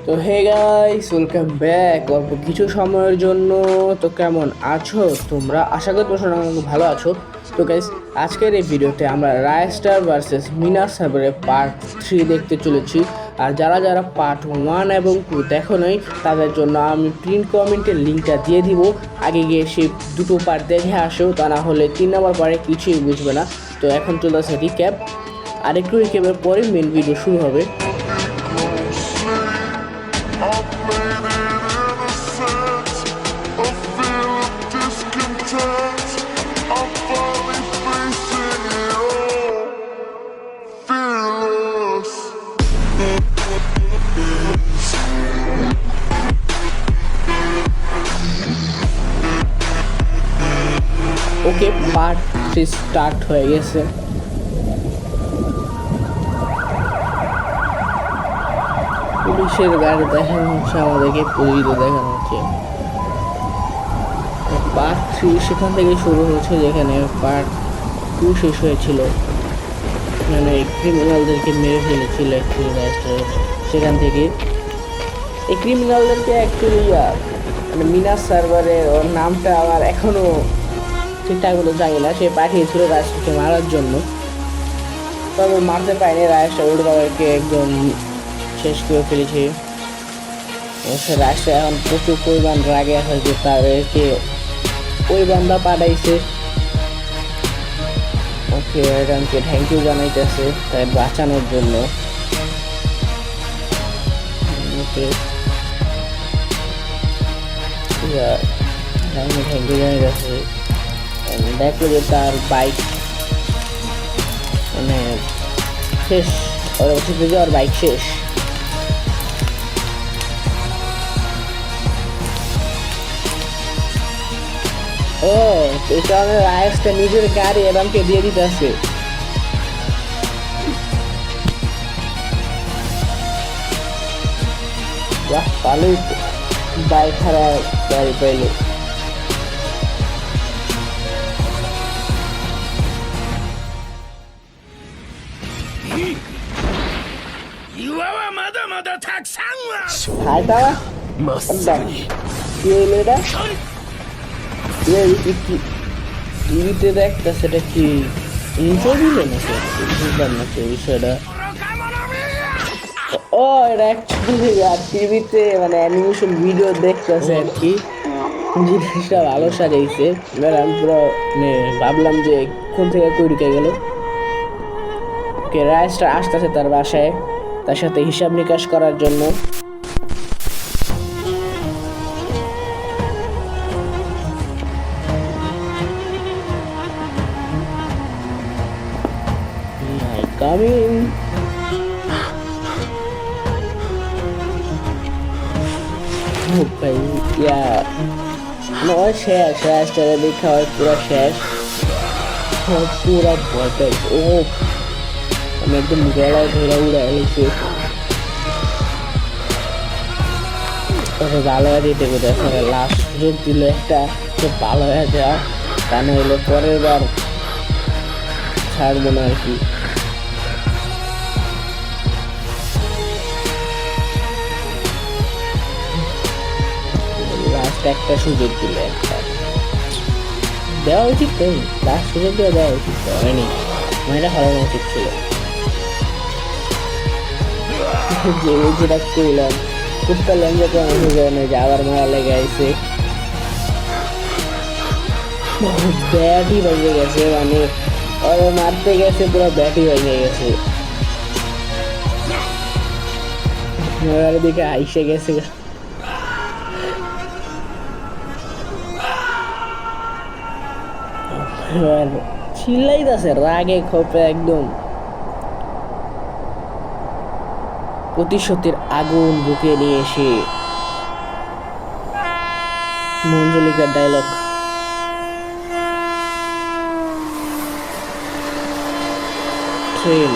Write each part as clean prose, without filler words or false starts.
তো hey guys, welcome back. অল্প কিছু সময়ের জন্য। তো কেমন আছো তোমরা? আশা করি তোমরা ভালো আছো। তো গাইস, আজকের এই ভিডিওতে আমরা রায়স্টার ভার্সেস মিনার সার্ভারের পার্ট 3 দেখতে চলেছি। আর যারা যারা পার্ট 1 এবং 2 দেখো নাই, তাদের জন্য আমি প্রিন্ট কমেন্টের লিঙ্কটা দিয়ে দিব। আগে গিয়ে সেই দুটো পার্ট দেখে আসো, তা না হলে 3 নম্বর পার্টে কিছুই বুঝবে না। তো এখন চলে আসে রিক্যাপ। আর একটু রিক্যাপের পরে মেন ভিডিও শুরু হবে। ওকে, পার্ট 3 স্টার্ট হয়ে গেছে। পুলিশের গাড়ি দেখানো হচ্ছে, আমাদেরকে পুলিশ দেখানো হচ্ছে। পার্ট 3 সেখান থেকে শুরু হচ্ছে যেখানে পার্ট 2 শেষ হয়েছিল, মানে ক্রিমিনালদেরকে মেরে ফেলেছিল সেখান থেকে। এই ক্রিমিনালদেরকে অ্যাকচুয়ালি মানে মিনার সার্ভারে ওর নামটা আমার এখনও ঠিকঠাক মতো জানি না। সে পাঠিয়েছিল রাজকে মারার জন্য, তবে মারতে পারেনি। রাজটা ওর বাবাকে একদম শেষ করে ফেলেছে। রাজটা এখন প্রচুর পরিমাণ রাগে আছে যে তাদেরকে ওই বান্দা পাঠাইছে। ওকে, এরামকে থ্যাংক ইউ জানাইতেছে তাই বাঁচানোর জন্য। ওকে, থ্যাংক ইউ জানাইতেছে। দেখলো যে তার বাইক মানে শেষ, ওর ওষুধ যে ওর বাইক শেষ। ও, এই কারণে রায়েসটা নিজের গাড়ি এরামকে দিয়ে দিতেছে। বাহ, ভালোই তো, বাইক ছাড়া গাড়ি পাইলো। টিভিতে দেখতে সেটা কি ইন্টারভিউ নাকি বুঝলাম না সেই বিষয়টা। ও, এটা অ্যাকচুয়ালি টিভিতে মানে অ্যানিমেশন ভিডিও দেখতেছে আর কি। জিনিসটা ভালো সাজাইছে। আমি পুরো মানে ভাবলাম যে কোন থেকে কই ঢুকে গেল। ওকে, রাইসটা আসতেছে তার বাসায়, তার সাথে হিসাব নিকাশ করার জন্য। Coming. ভাই ইয়া নয় শেষ, রাস্তাটা দেখা হয় পুরো শেষ, পুরো ভয়। ও, আমি একদম গলায় ধরে উড়ে গেছে। তবে ভালো হয়ে যেতে কোথায় লাস্ট সুযোগ দিল একটা, খুব ভালো হয়ে যাওয়া, তা নইলে পরের বার ছাড়বো না আর কি। একটা সুযোগ দিলে একটা দেওয়া উচিত, তাই লাস্ট সুযোগ দেওয়া উচিত হয়নি, মেয়েটা হরানো উচিত ছিল। যেটা করলাম খুবটা লঞ্জা তো আমি জানি যে আবার মারা লেগে আইছে। ব্যাটই ভেঙে গেছে, মানে ওরা মারতে গেছে পুরো ব্যাটই ভেঙে গেছে। দিকে আইসে গেছে, চিল্লাইতেছে রাগে ক্ষোভে, একদম প্রতিশোধের আগুন বুকে নিয়ে এসে। মঞ্জলিকার ডায়লগ, ট্রেন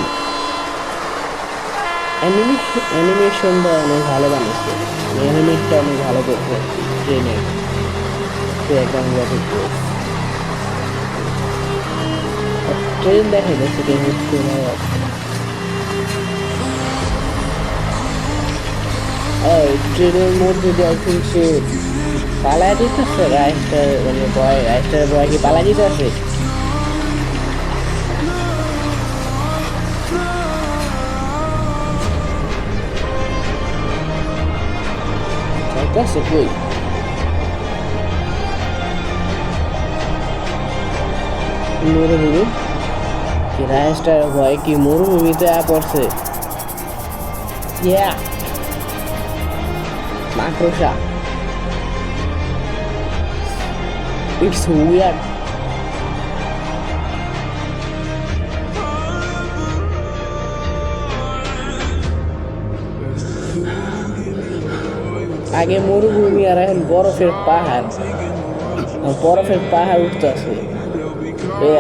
অ্যানিমেশনটা অনেক ভালো বানিয়েছে, অ্যানিমেটটা অনেক ভালো করছে ট্রেনের। একদম ট্রেন দেখা যাচ্ছে এই ট্রেনের মধ্যে দিয়ে আই থিঙ্ক সে পালায় দিতেছে রাইস্টার মানে বয় রাইস্টার বয় কি পালায় দিতেছে যাইতেছে কই মরুভূমি কি রাইস্টার বয় কি মরুভূমিতে পড়ছে ইয়া মাকড়সা ইটস উইয়ার্ড আগে মরুভূমি আর এখন বরফের পাহাড় উঠতেছে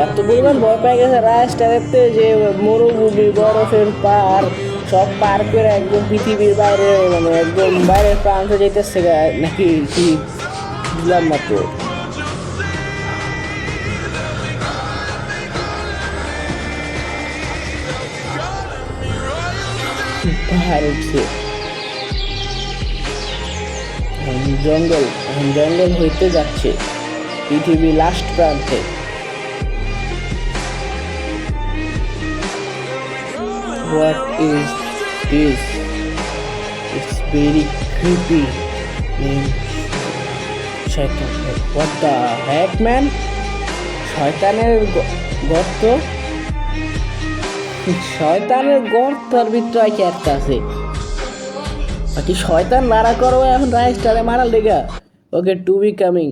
এত পরিমাণ ভয় পেয়ে গেছে রাস্তাতে যে মরুভূমি বরফের পাহাড় সব পার করে একদম পৃথিবীর বাইরে মানে একদম বাইরের প্রান্তে যেতেছে নাকি কি বুঝলাম না তো পাহাড় উঠছে জঙ্গল হইতে যাচ্ছে পৃথিবী লাস্ট প্রান্তে What is this? It's very creepy. শয়তান What the heck man? শয়তানের গর্তর ভিতরে কি একটা আছে বাকি শয়তান মারা করো এখন রাইস্টারে মারার লেগা ওকে টু বি কামিং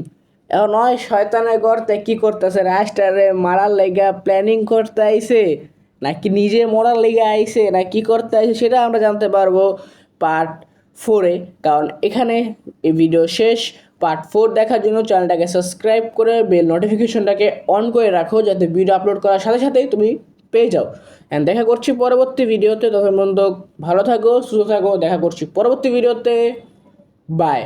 এখন নয় শয়তানের গর্তে কি করতেছে রাইস্টারে মারার লেগা প্ল্যানিং করতে আইছে নাকি নিজে মরার লেগে আইছে না কি করতে আইছে সেটা আমরা জানতে পারবো পার্ট 4-এ কারণ এখানে এই ভিডিও শেষ পার্ট 4 দেখার জন্য চ্যানেলটাকে সাবস্ক্রাইব করে বেল নোটিফিকেশনটাকে অন করে রাখো যাতে ভিডিও আপলোড করার সাথে সাথেই তুমি পেয়ে যাও অ্যান্ড দেখা করছি পরবর্তী ভিডিওতে তখন বন্ধু ভালো থাকো সুস্থ থাকো দেখা করছি পরবর্তী ভিডিওতে বাই